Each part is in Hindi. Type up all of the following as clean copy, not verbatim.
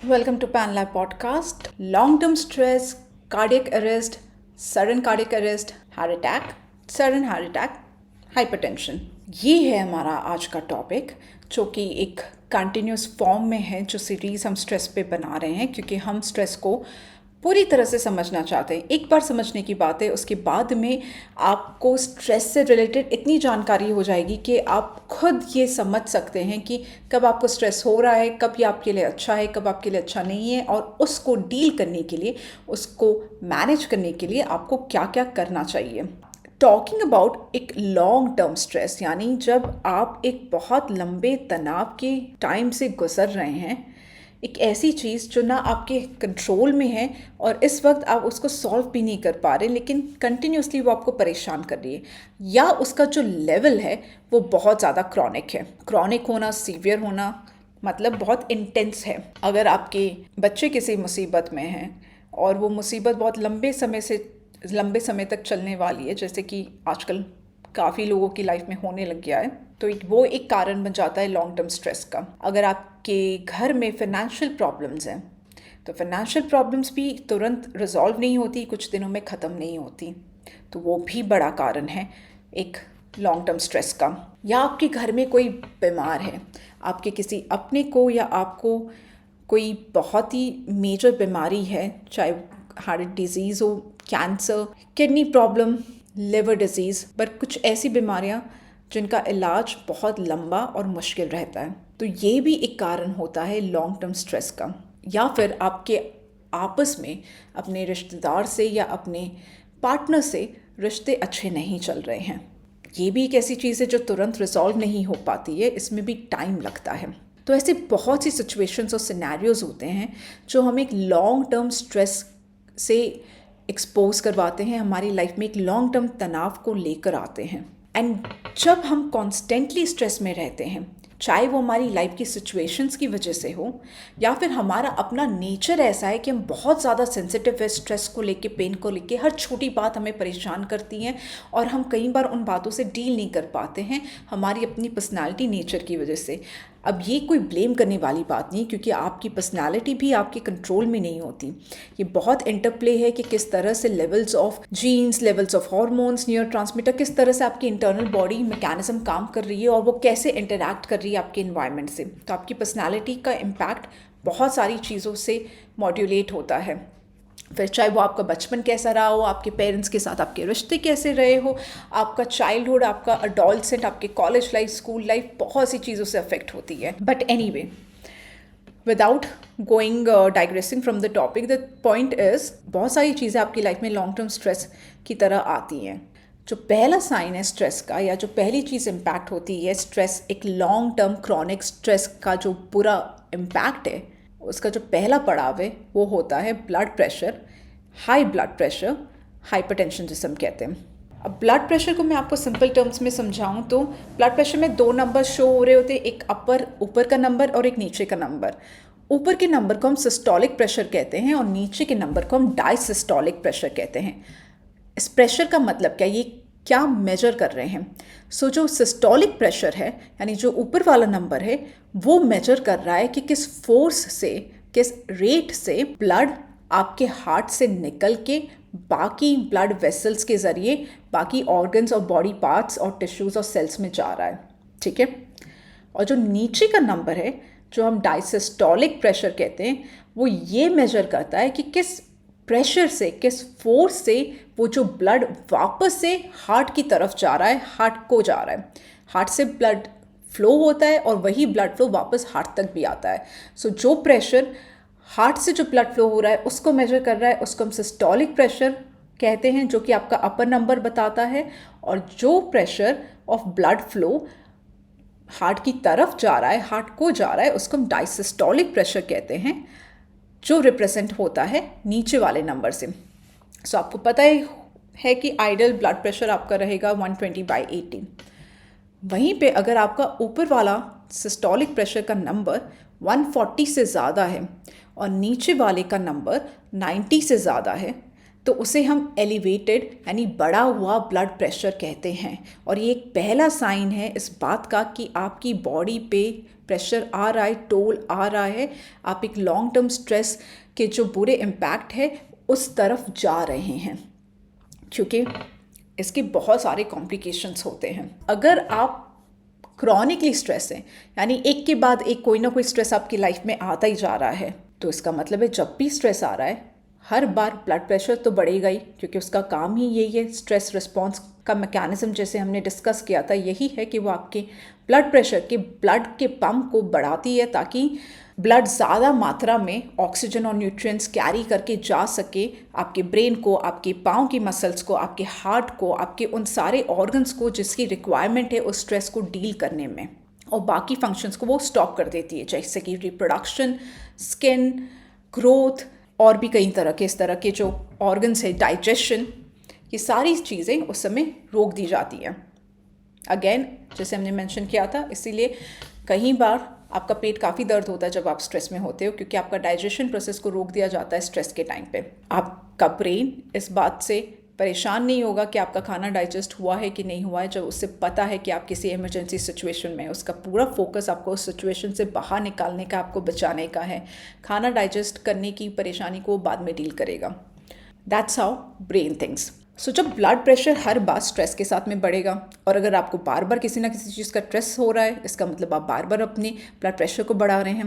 Welcome to PanLab podcast. Long-term stress, cardiac arrest, sudden cardiac arrest, heart attack, sudden heart attack, hypertension. ये है हमारा आज का टॉपिक जो कि एक कंटिन्यूस फॉर्म में है जो सीरीज़ हम स्ट्रेस पे बना रहे हैं क्योंकि हम स्ट्रेस को पूरी तरह से समझना चाहते हैं। एक बार समझने की बात है, उसके बाद में आपको स्ट्रेस से रिलेटेड इतनी जानकारी हो जाएगी कि आप खुद ये समझ सकते हैं कि कब आपको स्ट्रेस हो रहा है, कब ये आपके लिए अच्छा है, कब आपके लिए अच्छा नहीं है, और उसको डील करने के लिए, उसको मैनेज करने के लिए आपको क्या क्या करना चाहिए। टॉकिंग अबाउट एक लॉन्ग टर्म स्ट्रेस, यानी जब आप एक बहुत लंबे तनाव के टाइम से गुजर रहे हैं, एक ऐसी चीज़ जो ना आपके कंट्रोल में है और इस वक्त आप उसको सॉल्व भी नहीं कर पा रहे, लेकिन कंटिन्यूसली वो आपको परेशान कर रही है, या उसका जो लेवल है वो बहुत ज़्यादा क्रॉनिक है। क्रॉनिक होना, सीवियर होना मतलब बहुत इंटेंस है। अगर आपके बच्चे किसी मुसीबत में हैं और वो मुसीबत बहुत लंबे समय तक चलने वाली है, जैसे कि आजकल काफ़ी लोगों की लाइफ में होने लग गया है, तो वो एक कारण बन जाता है लॉन्ग टर्म स्ट्रेस का। अगर आपके घर में फाइनेंशियल प्रॉब्लम्स हैं तो फाइनेंशियल प्रॉब्लम्स भी तुरंत रिजॉल्व नहीं होती, कुछ दिनों में ख़त्म नहीं होती, तो वो भी बड़ा कारण है एक लॉन्ग टर्म स्ट्रेस का। या आपके घर में कोई बीमार है, आपके किसी अपने को या आपको कोई बहुत ही मेजर बीमारी है, चाहे हार्ट डिजीज़ हो, cancer, kidney problem, liver disease, पर कुछ ऐसी बीमारियां जिनका इलाज बहुत लंबा और मुश्किल रहता है, तो ये भी एक कारण होता है लॉन्ग टर्म स्ट्रेस का। या फिर आपके आपस में अपने रिश्तेदार से या अपने पार्टनर से रिश्ते अच्छे नहीं चल रहे हैं, ये भी एक ऐसी चीज़ है जो तुरंत रिजॉल्व नहीं हो पाती है, इसमें भी टाइम लगता है। तो ऐसे बहुत सी सिचुएशंस और सिनेरियोज होते हैं जो हमें एक लॉन्ग टर्म स्ट्रेस से एक्सपोज करवाते हैं, हमारी लाइफ में एक लॉन्ग टर्म तनाव को लेकर आते हैं। एंड जब हम कॉन्स्टेंटली स्ट्रेस में रहते हैं, चाहे वो हमारी लाइफ की सिचुएशंस की वजह से हो या फिर हमारा अपना नेचर ऐसा है कि हम बहुत ज़्यादा सेंसिटिव है स्ट्रेस को लेके, पेन को लेके, हर छोटी बात हमें परेशान करती है और हम कई बार उन बातों से डील नहीं कर पाते हैं हमारी अपनी पर्सनालिटी नेचर की वजह से। अब ये कोई ब्लेम करने वाली बात नहीं, क्योंकि आपकी पर्सनालिटी भी आपके कंट्रोल में नहीं होती। ये बहुत इंटरप्ले है कि किस तरह से levels of genes, levels of hormones, neuro transmitter, किस तरह से आपकी इंटरनल बॉडी मैकेनिज्म काम कर रही है और वो कैसे इंटरैक्ट कर रही है आपके इन्वायरमेंट से। तो आपकी पर्सनालिटी का इम्पैक्ट बहुत सारी चीज़ों से मॉड्यूलेट होता है। फिर चाहे वो आपका बचपन कैसा रहा हो, आपके पेरेंट्स के साथ आपके रिश्ते कैसे रहे हो, आपका चाइल्डहुड, आपका अडोलसेंट, आपके कॉलेज लाइफ, स्कूल लाइफ, बहुत सी चीज़ों से अफेक्ट होती है। But anyway, without going digressing from the topic, the point is बहुत सारी चीज़ें आपकी लाइफ में लॉन्ग टर्म स्ट्रेस की तरह आती हैं। जो पहला साइन है स्ट्रेस का, या जो पहली चीज़ इम्पैक्ट होती है स्ट्रेस, एक लॉन्ग टर्म क्रॉनिक स्ट्रेस का जो पूरा इम्पैक्ट है, उसका जो पहला पड़ाव है वो होता है blood pressure, high blood pressure, hypertension जिसे हम कहते हैं। अब ब्लड प्रेशर को मैं आपको सिंपल टर्म्स में समझाऊं तो ब्लड प्रेशर में दो नंबर शो हो रहे होते हैं, एक ऊपर का नंबर और एक नीचे का नंबर। ऊपर के नंबर को हम सिस्टोलिक प्रेशर कहते हैं और नीचे के नंबर को हम डायसिस्टोलिक प्रेशर कहते हैं। इस प्रेशर का मतलब क्या, ये क्या मेजर कर रहे हैं? जो सिस्टोलिक प्रेशर है, यानी जो ऊपर वाला नंबर है, वो मेजर कर रहा है कि किस फोर्स से, किस रेट से ब्लड आपके हार्ट से निकल के बाकी ब्लड वेसल्स के ज़रिए बाकी ऑर्गन्स और बॉडी पार्ट्स और टिश्यूज़ और सेल्स में जा रहा है। ठीक है। और जो नीचे का नंबर है, जो हम डायसिस्टोलिक प्रेशर कहते हैं, वो ये मेजर करता है कि किस प्रेशर से, किस फोर्स से वो जो ब्लड वापस से हार्ट की तरफ जा रहा है, हार्ट को जा रहा है। हार्ट से ब्लड फ्लो होता है और वही ब्लड फ्लो वापस हार्ट तक भी आता है। जो प्रेशर हार्ट से जो ब्लड फ्लो हो रहा है उसको मेजर कर रहा है, उसको हम सिस्टोलिक प्रेशर कहते हैं, जो कि आपका अपर नंबर बताता है। और जो pressure of blood flow heart की तरफ जा रहा है, हार्ट को जा रहा है, उसको हम डायसिस्टोलिक प्रेशर कहते हैं, जो रिप्रेजेंट होता है नीचे वाले नंबर से। आपको पता है कि आइडियल ब्लड प्रेशर आपका रहेगा 120/80। वहीं पे अगर आपका ऊपर वाला सिस्टोलिक प्रेशर का नंबर 140 से ज़्यादा है और नीचे वाले का नंबर 90 से ज़्यादा है, तो उसे हम एलिवेटेड यानी बढ़ा हुआ ब्लड प्रेशर कहते हैं। और ये एक पहला साइन है इस बात का कि आपकी बॉडी पे प्रेशर आ रहा है, टोल आ रहा है, आप एक लॉन्ग टर्म स्ट्रेस के जो बुरे इम्पैक्ट है उस तरफ जा रहे हैं, क्योंकि इसके बहुत सारे कॉम्प्लिकेशंस होते हैं। अगर आप क्रॉनिकली स्ट्रेस है, यानी एक के बाद एक कोई ना कोई स्ट्रेस आपकी लाइफ में आता ही जा रहा है, तो इसका मतलब है जब भी स्ट्रेस आ रहा है हर बार ब्लड प्रेशर तो बढ़ेगा ही, क्योंकि उसका काम ही यही है। स्ट्रेस रिस्पॉन्स का मैकेनिज्म जैसे हमने डिस्कस किया था यही है कि वो आपके ब्लड प्रेशर के ब्लड के पंप को बढ़ाती है ताकि ब्लड ज़्यादा मात्रा में ऑक्सीजन और न्यूट्रिएंट्स कैरी करके जा सके आपके ब्रेन को, आपके पाँव की मसल्स को, आपके हार्ट को, आपके उन सारे ऑर्गन्स को जिसकी रिक्वायरमेंट है उस स्ट्रेस को डील करने में, और बाकी फंक्शंस को वो स्टॉप कर देती है, जैसे कि रिप्रोडक्शन, स्किन ग्रोथ और भी कई तरह के इस तरह के जो ऑर्गन्स है, डाइजेशन, ये सारी चीज़ें उस समय रोक दी जाती हैं। अगेन जैसे हमने मेंशन किया था, इसीलिए कई बार आपका पेट काफ़ी दर्द होता है जब आप स्ट्रेस में होते हो, क्योंकि आपका डाइजेशन प्रोसेस को रोक दिया जाता है स्ट्रेस के टाइम पे। आपका ब्रेन इस बात से परेशान नहीं होगा कि आपका खाना डाइजेस्ट हुआ है कि नहीं हुआ है, जब उससे पता है कि आप किसी इमरजेंसी सिचुएशन में, उसका पूरा फोकस आपको उस सिचुएशन से बाहर निकालने का, आपको बचाने का है। खाना डाइजेस्ट करने की परेशानी को बाद में डील करेगा। That's how brain thinks. So जब ब्लड प्रेशर हर बार स्ट्रेस के साथ में बढ़ेगा, और अगर आपको बार बार किसी ना किसी चीज़ का स्ट्रेस हो रहा है, इसका मतलब आप बार बार अपने ब्लड प्रेशर को बढ़ा रहे हैं।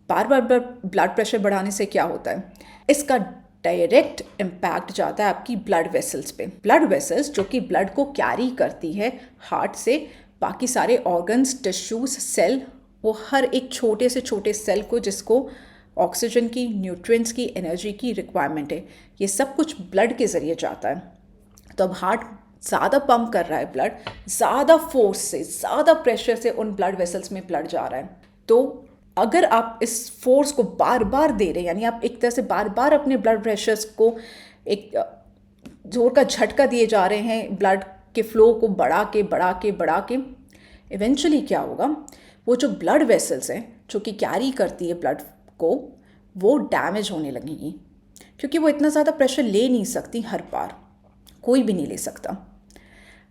बार बार ब्लड प्रेशर बढ़ाने से क्या होता है, इसका डायरेक्ट इम्पैक्ट जाता है आपकी ब्लड वेसल्स पे। ब्लड वेसल्स जो कि ब्लड को कैरी करती है हार्ट से बाकी सारे ऑर्गन्स, टिश्यूज, सेल, वो हर एक छोटे से छोटे सेल को जिसको ऑक्सीजन की, न्यूट्रिएंट्स की, एनर्जी की रिक्वायरमेंट है, ये सब कुछ ब्लड के ज़रिए जाता है। तो अब हार्ट ज़्यादा पंप कर रहा है ब्लड, ज़्यादा फोर्स से, ज़्यादा प्रेशर से उन ब्लड वेसल्स में ब्लड जा रहा है। तो अगर आप इस फोर्स को बार बार दे रहे हैं, यानी आप एक तरह से बार बार अपने ब्लड प्रेशर्स को एक जोर का झटका दिए जा रहे हैं, ब्लड के फ्लो को बढ़ा के इवेंचुअली क्या होगा, वो जो ब्लड वेसल्स हैं जो कि कैरी करती है ब्लड को, वो डैमेज होने लगेगी, क्योंकि वो इतना ज़्यादा प्रेशर ले नहीं सकती हर बार, कोई भी नहीं ले सकता।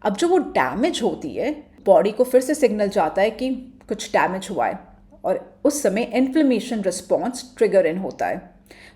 अब जो वो डैमेज होती है, बॉडी को फिर से सिग्नल जाता है कि कुछ डैमेज हुआ है, और उस समय इन्फ्लेमेशन रिस्पॉन्स ट्रिगर इन होता है।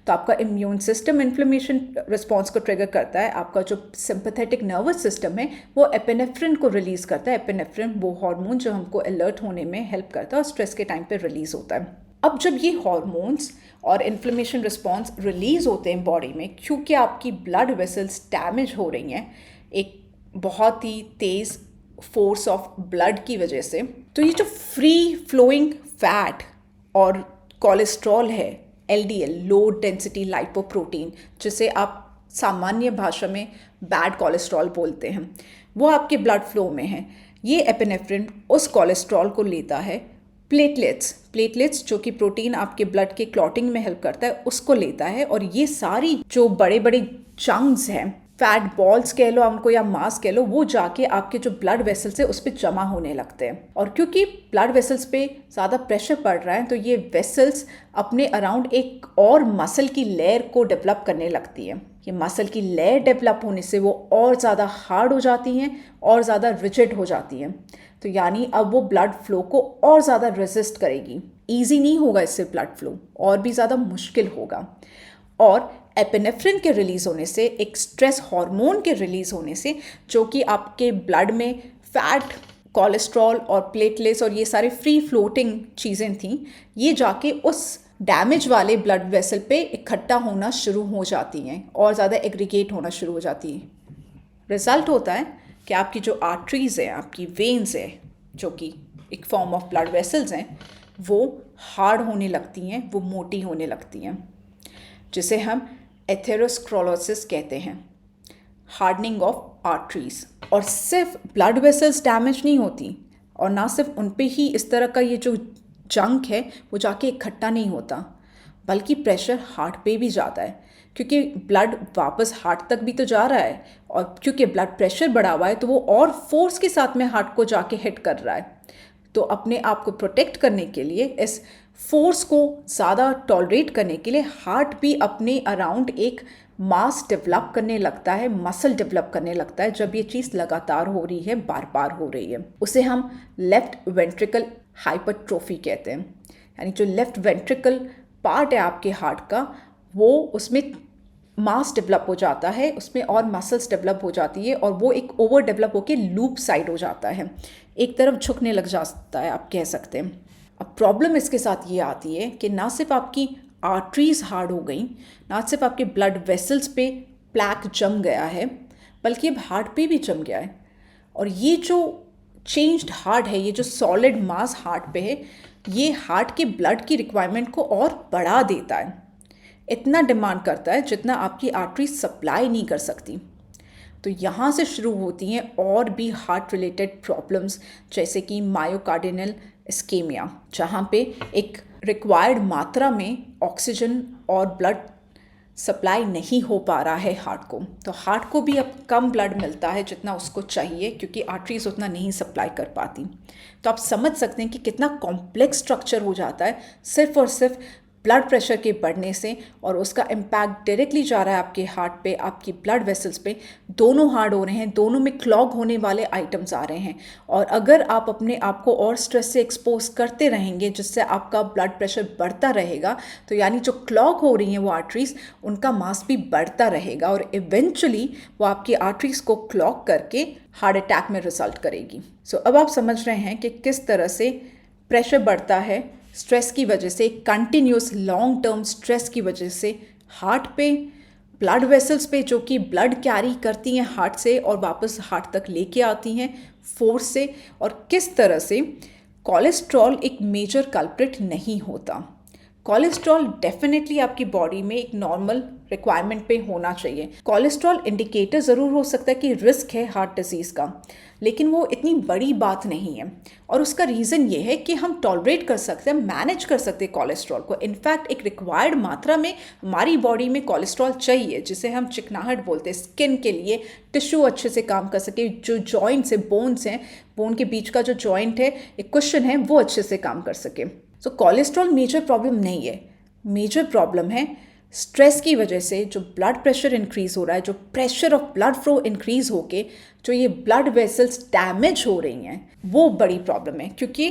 तो आपका इम्यून सिस्टम इन्फ्लेमेशन रिस्पॉन्स को ट्रिगर करता है। आपका जो सिंपैथेटिक नर्वस सिस्टम है वो एपिनेफ्रिन को रिलीज़ करता है। एपिनेफ्रिन वो हार्मोन जो हमको अलर्ट होने में हेल्प करता है और स्ट्रेस के टाइम पे रिलीज़ होता है। अब जब ये हार्मोन्स और इन्फ्लेमेशन रिस्पॉन्स रिलीज़ होते हैं बॉडी में, क्योंकि आपकी ब्लड वेसल्स डैमेज हो रही हैं एक बहुत ही तेज़ फोर्स ऑफ ब्लड की वजह से, तो ये जो फ्री फ्लोइंग फैट और कोलेस्ट्रॉल है, LDL, लो डेंसिटी लाइपोप्रोटीन, जिसे आप सामान्य भाषा में बैड कोलेस्ट्रॉल बोलते हैं, वो आपके ब्लड फ्लो में है। ये एपिनेफ्रिन उस कोलेस्ट्रॉल को लेता है प्लेटलेट्स जो कि प्रोटीन आपके ब्लड के क्लॉटिंग में हेल्प करता है, उसको लेता है, और ये सारी जो बड़े बड़े चंक्स हैं, फैट बॉल्स कह लो उनको या मास कह लो, वो जाके आपके जो ब्लड वेसल्स है उस पर जमा होने लगते हैं। और क्योंकि ब्लड वेसल्स पे ज़्यादा प्रेशर पड़ रहा है, तो ये वेसल्स अपने अराउंड एक और मसल की लेयर को डेवलप करने लगती है। ये मसल की लेयर डेवलप होने से वो और ज़्यादा हार्ड हो जाती हैं और ज़्यादा रिजिड हो जाती हैं। तो यानी अब वो ब्लड फ्लो को और ज़्यादा रेजिस्ट करेगी। ईजी नहीं होगा इससे ब्लड फ्लो, और भी ज़्यादा मुश्किल होगा। और एपिनेफ्रिन के रिलीज़ होने से, एक स्ट्रेस हार्मोन के रिलीज़ होने से, जो कि आपके ब्लड में फैट, कोलेस्ट्रॉल और प्लेटलेट्स और ये सारे फ्री फ्लोटिंग चीज़ें थीं, ये जाके उस डैमेज वाले ब्लड वेसल पे इकट्ठा होना शुरू हो जाती हैं और ज़्यादा एग्रीगेट होना शुरू हो जाती है। रिज़ल्ट होता है कि आपकी जो आर्टरीज़ हैं, आपकी वेन्स हैं, जो कि एक फॉर्म ऑफ ब्लड वेसल्स हैं, वो हार्ड होने लगती हैं, वो मोटी होने लगती हैं, जिसे हम एथेरोस्क्लेरोसिस कहते हैं, हार्डनिंग ऑफ आर्टरीज। और सिर्फ ब्लड वेसल्स डैमेज नहीं होती, और ना सिर्फ उन पे ही इस तरह का ये जो जंक है वो जाके इकट्ठा नहीं होता, बल्कि प्रेशर हार्ट पे भी जाता है, क्योंकि ब्लड वापस हार्ट तक भी तो जा रहा है, और क्योंकि ब्लड प्रेशर बढ़ा हुआ है तो वो और फोर्स के साथ में हार्ट को जाके हिट कर रहा है। तो अपने आप को प्रोटेक्ट करने के लिए, इस फोर्स को ज़्यादा टॉलरेट करने के लिए हार्ट भी अपने अराउंड एक मास डेवलप करने लगता है, मसल डेवलप करने लगता है जब ये चीज़ लगातार हो रही है, बार बार हो रही है। उसे हम लेफ्ट वेंट्रिकल हाइपरट्रोफी कहते हैं। यानी जो लेफ्ट वेंट्रिकल पार्ट है आपके हार्ट का, वो उसमें मास डेवलप हो जाता है, उसमें और मसल्स डेवलप हो जाती है और वो एक ओवर डेवलप होकर लूप साइड हो जाता है, एक तरफ झुकने लग जाता है, आप कह सकते हैं। अब प्रॉब्लम इसके साथ ये आती है कि ना सिर्फ आपकी आर्टरीज हार्ड हो गई, ना सिर्फ आपके ब्लड वेसल्स पे प्लैक जम गया है, बल्कि अब हार्ट पे भी जम गया है। और ये जो चेंज्ड हार्ट है, ये जो सॉलिड मास हार्ट पे है, ये हार्ट के ब्लड की रिक्वायरमेंट को और बढ़ा देता है। इतना डिमांड करता है जितना आपकी आर्टरी सप्लाई नहीं कर सकती। तो यहाँ से शुरू होती हैं और भी हार्ट रिलेटेड प्रॉब्लम्स, जैसे कि मायोकार्डियल इस्केमिया, जहाँ पे एक रिक्वायर्ड मात्रा में ऑक्सीजन और ब्लड सप्लाई नहीं हो पा रहा है हार्ट को। तो हार्ट को भी अब कम ब्लड मिलता है जितना उसको चाहिए, क्योंकि आर्टरीज उतना नहीं सप्लाई कर पाती। तो आप समझ सकते हैं कि कितना कॉम्प्लेक्स स्ट्रक्चर हो जाता है सिर्फ और सिर्फ ब्लड प्रेशर के बढ़ने से, और उसका इम्पैक्ट डायरेक्टली जा रहा है आपके हार्ट पे, आपकी ब्लड वेसल्स पे। दोनों हार्ड हो रहे हैं, दोनों में क्लॉग होने वाले आइटम्स आ रहे हैं। और अगर आप अपने आप को और स्ट्रेस से एक्सपोज करते रहेंगे, जिससे आपका ब्लड प्रेशर बढ़ता रहेगा, तो यानी जो क्लॉग हो रही हैं वो आर्टरीज, उनका मास भी बढ़ता रहेगा और इवेंचुअली वो आपकी आर्टरीज को क्लॉग करके हार्ट अटैक में रिजल्ट करेगी। सो अब आप समझ रहे हैं कि किस तरह से प्रेशर बढ़ता है स्ट्रेस की वजह से, कंटिन्यूस लॉन्ग टर्म स्ट्रेस की वजह से हार्ट पे, ब्लड वेसल्स पे, जो कि ब्लड कैरी करती हैं हार्ट से और वापस हार्ट तक लेके आती हैं फोर्स से, और किस तरह से कोलेस्ट्रॉल एक मेजर कल्प्रिट नहीं होता। कोलेस्ट्रॉल डेफिनेटली आपकी बॉडी में एक नॉर्मल रिक्वायरमेंट पे होना चाहिए। कोलेस्ट्रॉल इंडिकेटर ज़रूर हो सकता है कि रिस्क है हार्ट डिजीज़ का, लेकिन वो इतनी बड़ी बात नहीं है। और उसका रीज़न ये है कि हम टॉलरेट कर सकते हैं, मैनेज कर सकते हैं कोलेस्ट्रॉल को। इनफैक्ट एक रिक्वायर्ड मात्रा में हमारी बॉडी में कोलेस्ट्रॉल चाहिए, जिसे हम चिकनाहट बोलते हैं, स्किन के लिए, टिश्यू अच्छे से काम कर सके, जो जॉइंट्स हैं, बोन्स हैं, बोन के बीच का जो जॉइंट है, एक कुशन है, वो अच्छे से काम कर सके। सो कोलेस्ट्रॉल मेजर प्रॉब्लम नहीं है। मेजर प्रॉब्लम है स्ट्रेस की वजह से जो ब्लड प्रेशर इंक्रीज़ हो रहा है, जो pressure of blood flow increase होके जो ये ब्लड वेसल्स डैमेज हो रही हैं, वो बड़ी प्रॉब्लम है। क्योंकि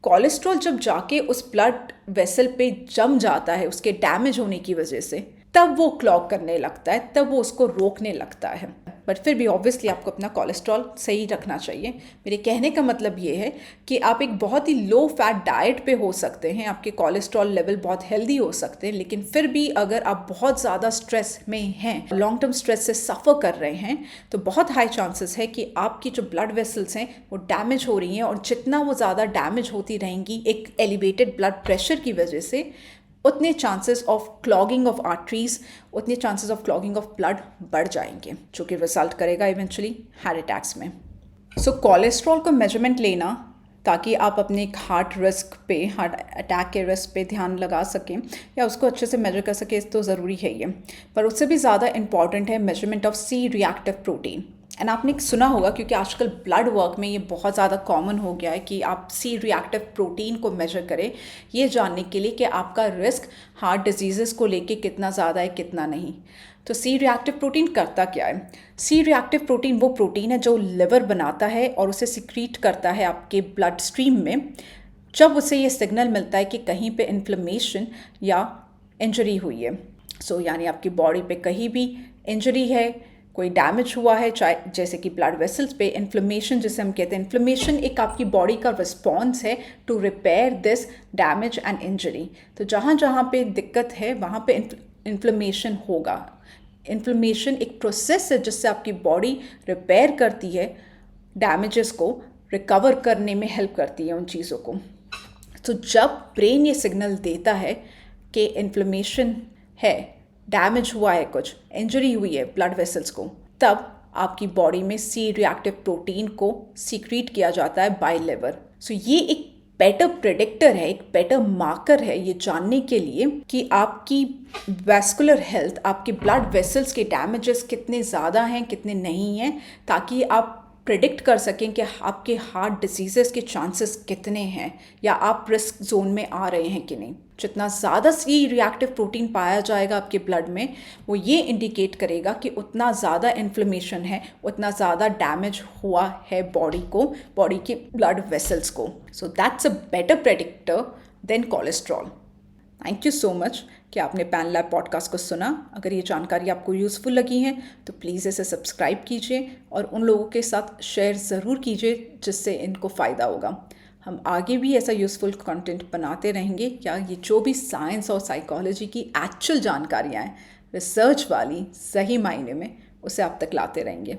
कोलेस्ट्रॉल जब जाके उस ब्लड वेसल पे जम जाता है उसके डैमेज होने की वजह से, तब वो क्लॉग करने लगता है, तब वो उसको रोकने लगता है। बट फिर भी ऑब्वियसली आपको अपना कोलेस्ट्रॉल सही रखना चाहिए। मेरे कहने का मतलब ये है कि आप एक बहुत ही लो फैट डाइट पे हो सकते हैं, आपके कोलेस्ट्रॉल लेवल बहुत हेल्दी हो सकते हैं, लेकिन फिर भी अगर आप बहुत ज़्यादा स्ट्रेस में हैं, लॉन्ग टर्म स्ट्रेस से सफ़र कर रहे हैं, तो बहुत हाई चांसेस है कि आपकी जो ब्लड वेसल्स हैं वो डैमेज हो रही हैं। और जितना वो ज़्यादा डैमेज होती रहेंगी एक एलिवेटेड ब्लड प्रेशर की वजह से, उतने chances of clogging of arteries, उतने chances of clogging of blood बढ़ जाएंगे, जो कि रिजल्ट करेगा इवेंचुअली हार्ट अटैक्स में। सो कोलेस्ट्रॉल को मेजरमेंट लेना ताकि आप अपने हार्ट रिस्क पे, हार्ट अटैक के रिस्क पे ध्यान लगा सकें या उसको अच्छे से मेजर कर सकें, तो ज़रूरी है ये। पर उससे भी ज़्यादा इंपॉर्टेंट है measurement of C reactive protein. And आपने सुना होगा, क्योंकि आजकल ब्लड वर्क में ये बहुत ज़्यादा कॉमन हो गया है कि आप सी रिएक्टिव प्रोटीन को मेजर करें, ये जानने के लिए कि आपका रिस्क हार्ट डिजीज़ेस को लेके कितना ज़्यादा है, कितना नहीं। तो सी रिएक्टिव प्रोटीन करता क्या है? सी रिएक्टिव प्रोटीन वो प्रोटीन है जो लिवर बनाता है और उसे सिक्रीट करता है आपके ब्लड स्ट्रीम में, जब उसे ये सिग्नल मिलता है कि कहीं पे इन्फ्लेमेशन या इंजरी हुई है। सो यानी आपकी बॉडी पे कहीं भी इंजरी है, कोई डैमेज हुआ है, चाहे जैसे कि ब्लड वेसल्स पे, इन्फ्लेमेशन जिसे हम कहते हैं, इन्फ्लेमेशन एक आपकी बॉडी का रिस्पॉन्स है to repair this damage and injury. तो जहाँ जहाँ पे दिक्कत है वहाँ पे इन्फ्लेमेशन होगा। इन्फ्लेमेशन एक प्रोसेस है जिससे आपकी बॉडी रिपेयर करती है, डैमेजेस को रिकवर करने में हेल्प करती है उन चीज़ों को। तो जब ब्रेन ये सिग्नल देता है कि इन्फ्लेमेशन है, डैमेज हुआ है, कुछ इंजरी हुई है ब्लड वेसल्स को, तब आपकी बॉडी में सी रिएक्टिव प्रोटीन को सीक्रीट किया जाता है बाय लिवर। सो ये एक बेटर प्रेडिक्टर है, एक बेटर मार्कर है ये जानने के लिए कि आपकी वैस्कुलर हेल्थ, आपके ब्लड वेसल्स के डैमेजेस कितने ज़्यादा हैं, कितने नहीं हैं, ताकि आप प्रिडिक्ट कर सकें कि आपके हार्ट डिसीज़ेस के चांसेस कितने हैं या आप रिस्क जोन में आ रहे हैं कि नहीं। जितना ज़्यादा सी रिएक्टिव प्रोटीन पाया जाएगा आपके ब्लड में, वो ये इंडिकेट करेगा कि उतना ज़्यादा इन्फ्लेमेशन है, उतना ज़्यादा डैमेज हुआ है बॉडी के ब्लड वेसल्स को। So that's a better predictor than cholesterol. Thank you so much कि आपने पैन लैब पॉडकास्ट को सुना। अगर ये जानकारी आपको यूज़फुल लगी है तो प्लीज़ इसे सब्सक्राइब कीजिए और उन लोगों के साथ शेयर ज़रूर कीजिए जिससे इनको फ़ायदा होगा। हम आगे भी ऐसा यूज़फुल कंटेंट बनाते रहेंगे या ये जो भी साइंस और साइकोलॉजी की एक्चुअल जानकारियाँ हैं, रिसर्च वाली सही मायने में, उसे आप तक लाते रहेंगे।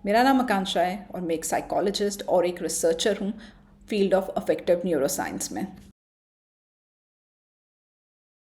मेरा नाम आकांक्षा है और मैं एक साइकोलॉजिस्ट और एक रिसर्चर हूँ फील्ड ऑफ अफेक्टिव न्यूरोसाइंस में।